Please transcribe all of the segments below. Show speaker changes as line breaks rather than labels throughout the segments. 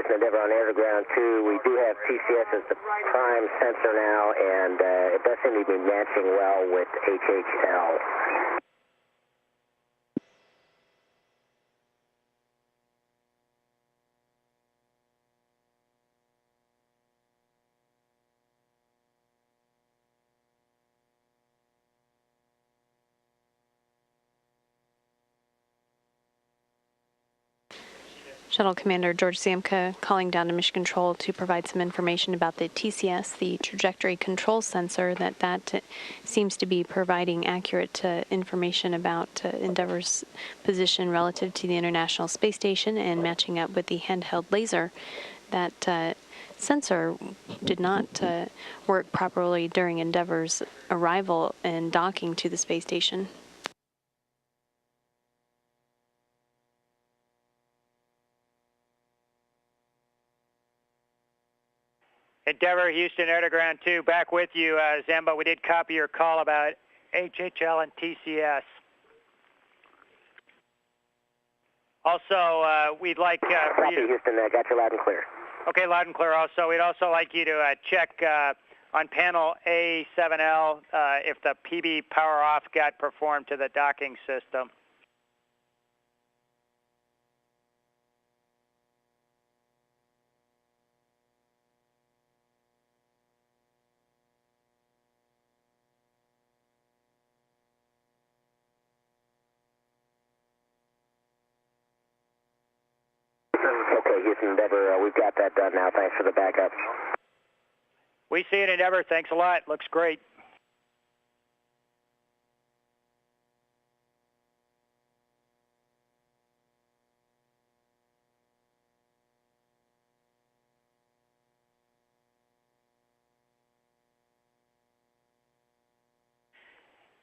Houston Endeavour on air to ground 2. We do have TCS as the prime sensor now, and it does seem to be matching well with HHL.
Shuttle Commander George Zamka calling down to Mission Control to provide some information about the TCS, the trajectory control sensor, that seems to be providing accurate information about Endeavour's position relative to the International Space Station and matching up with the handheld laser. That sensor did not work properly during Endeavour's arrival and docking to the space station.
Endeavour, Houston, air to ground 2, back with you, Zemba. We did copy your call about HHL and TCS. Also, we'd like for
Copy,
you...
Houston, got you loud and clear.
Okay, loud and clear also. We'd also like you to check on panel A7L if the PB power off got performed to the docking system.
Okay, Houston Endeavour, we've got that done now. Thanks for the backup.
We see it, Endeavour. Thanks a lot. Looks great.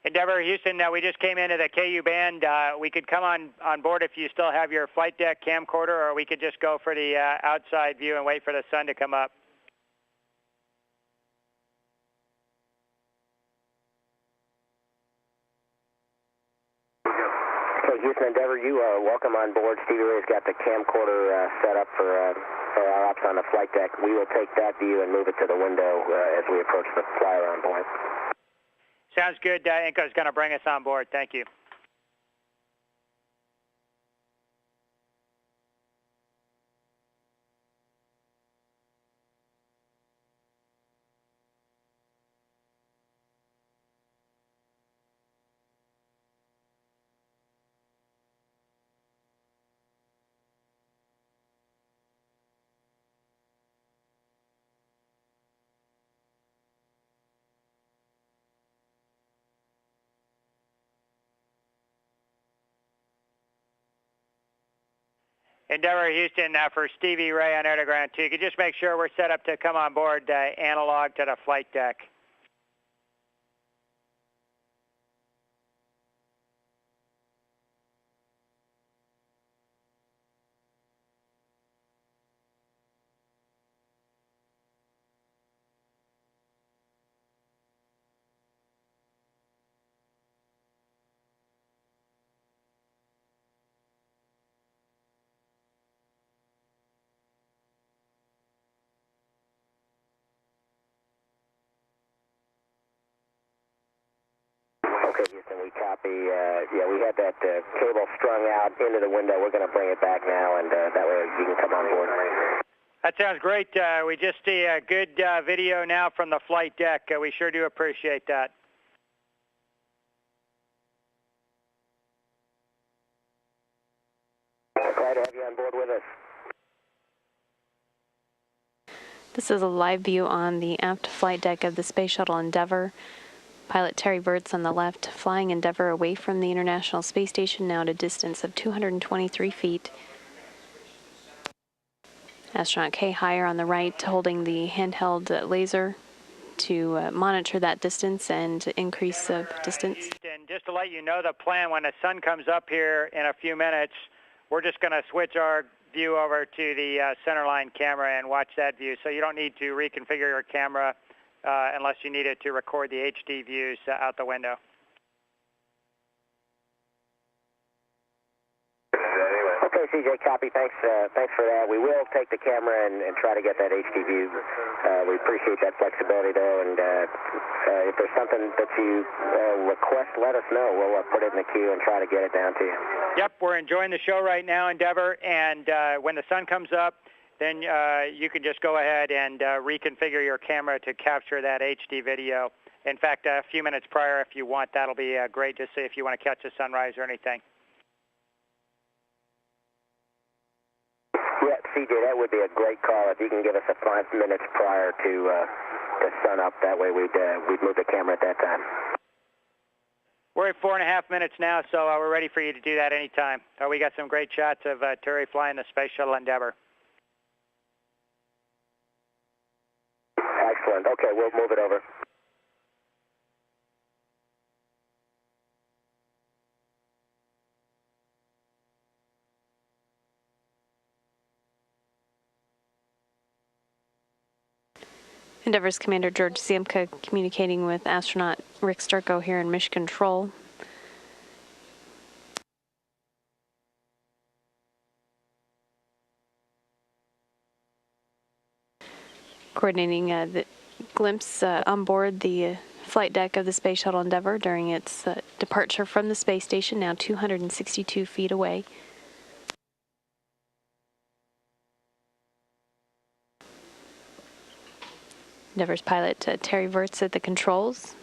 Endeavour, Houston, we just came into the KU band. We could come on board if you still have your flight deck camcorder, or we could just go for the outside view and wait for the sun to come up.
Okay, Houston Endeavour, you are welcome on board. Stevie Ray's got the camcorder set up for our ops on the flight deck. We will take that view and move it to the window as we approach the flyer on board.
Sounds good. Inco's going to bring us on board. Thank you. Endeavour, Houston, for Stevie Ray on air to ground 2. You could just make sure we're set up to come on board analog to the flight deck.
Okay, Houston, we copy. Yeah, we had that cable strung out into the window. We're going to bring it back now, and that way you can come on board.
That sounds great. We just see a good video now from the flight deck. We sure do appreciate that.
Glad to have you on board with us.
This is a live view on the aft flight deck of the Space Shuttle Endeavour. Pilot Terry Virts on the left, flying Endeavour away from the International Space Station, now at a distance of 223 feet. Astronaut K higher on the right, holding the handheld laser to monitor that distance and increase of distance.
And just to let you know the plan, when the sun comes up here in a few minutes, we're just going to switch our view over to the centerline camera and watch that view. So you don't need to reconfigure your camera unless you need it to record the HD views out the window.
Okay, Okay, CJ, copy. Thanks for that. We will take the camera and try to get that HD view. We appreciate that flexibility, though, and if there's something that you request, let us know. We'll put it in the queue and try to get it down to you.
Yep, we're enjoying the show right now, Endeavour, and when the sun comes up, then you can just go ahead and reconfigure your camera to capture that HD video. In fact, a few minutes prior, if you want, that'll be great to see if you want to catch a sunrise or anything.
Yeah, CJ, that would be a great call if you can give us a 5 minutes prior to the sun up. That way we'd move the camera at that time.
We're at 4.5 minutes now, so we're ready for you to do that anytime. We got some great shots of Terry flying the Space Shuttle Endeavour.
Excellent. Okay, we'll move it over.
Endeavour's Commander George Ziemka communicating with astronaut Rick Sturko here in Mission Control. Coordinating the glimpse on board the flight deck of the Space Shuttle Endeavour during its departure from the space station, now 262 feet away. Endeavour's pilot Terry Virts at the controls.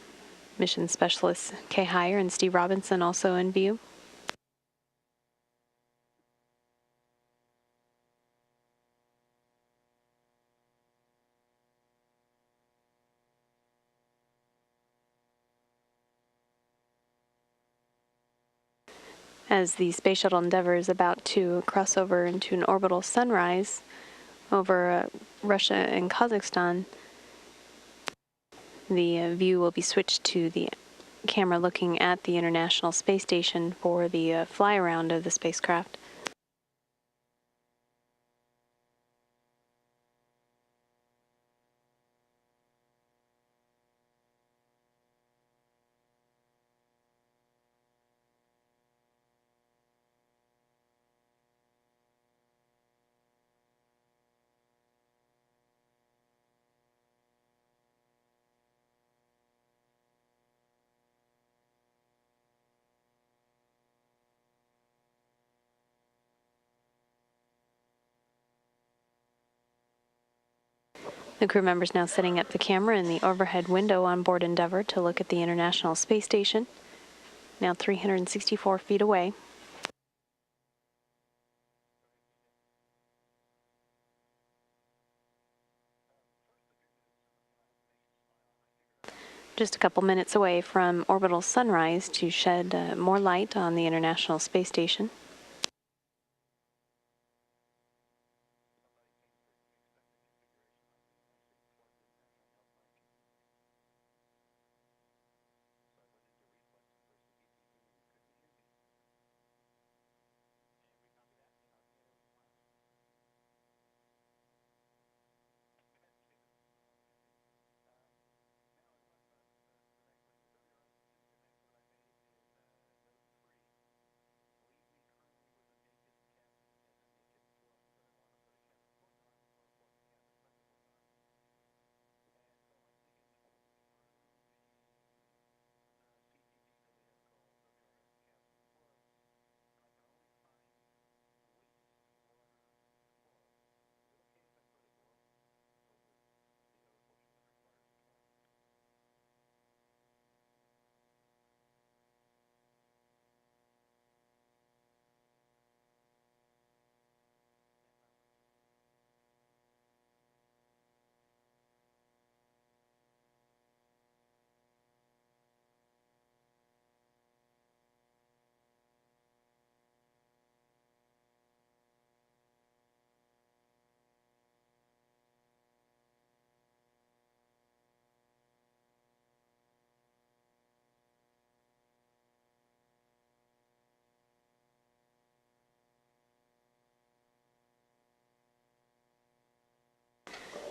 Mission specialists Kay Heyer and Steve Robinson also in view. As the Space Shuttle Endeavour is about to cross over into an orbital sunrise over Russia and Kazakhstan, the view will be switched to the camera looking at the International Space Station for the fly-around of the spacecraft. The crew members now setting up the camera in the overhead window on board Endeavour to look at the International Space Station, now 364 feet away. Just a couple minutes away from orbital sunrise to shed more light on the International Space Station.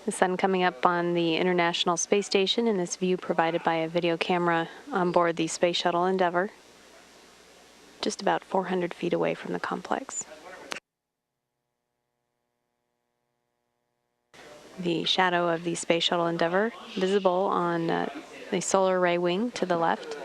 The sun coming up on the International Space Station, and this view provided by a video camera on board the Space Shuttle Endeavour, just about 400 feet away from the complex. the shadow of the Space Shuttle Endeavour visible on the solar array wing to the left.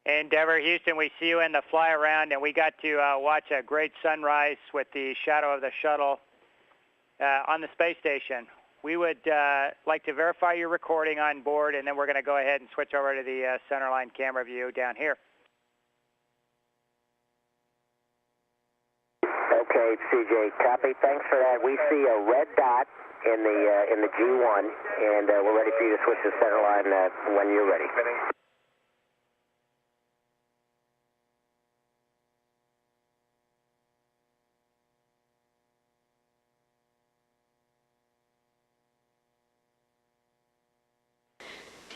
Endeavour, Houston, we see you in the fly around, and we got to watch a great sunrise with the shadow of the shuttle on the space station. We would like to verify your recording on board, and then we're going to go ahead and switch over to the centerline camera view down here.
Okay, CJ, copy. Thanks for that. We see a red dot in the G1, and we're ready for you to switch to centerline when you're ready.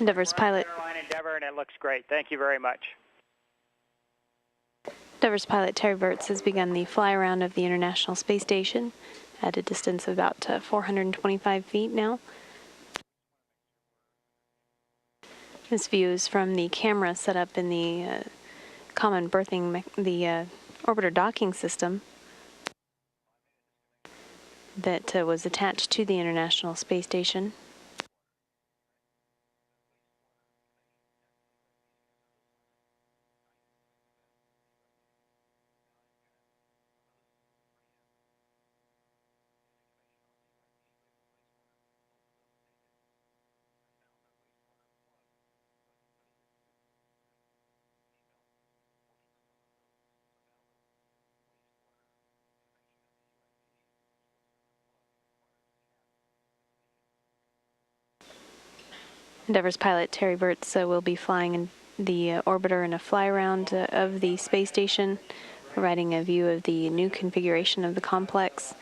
Endeavour's pilot.
Endeavour, and it looks great. Thank you very much.
Endeavour's pilot Terry Virts has begun the fly around of the International Space Station at a distance of about 425 feet now. This view is from the camera set up in the common berthing, the orbiter docking system that was attached to the International Space Station. Endeavour's pilot Terry Virts will be flying in the orbiter in a fly around of the space station, providing a view of the new configuration of the complex.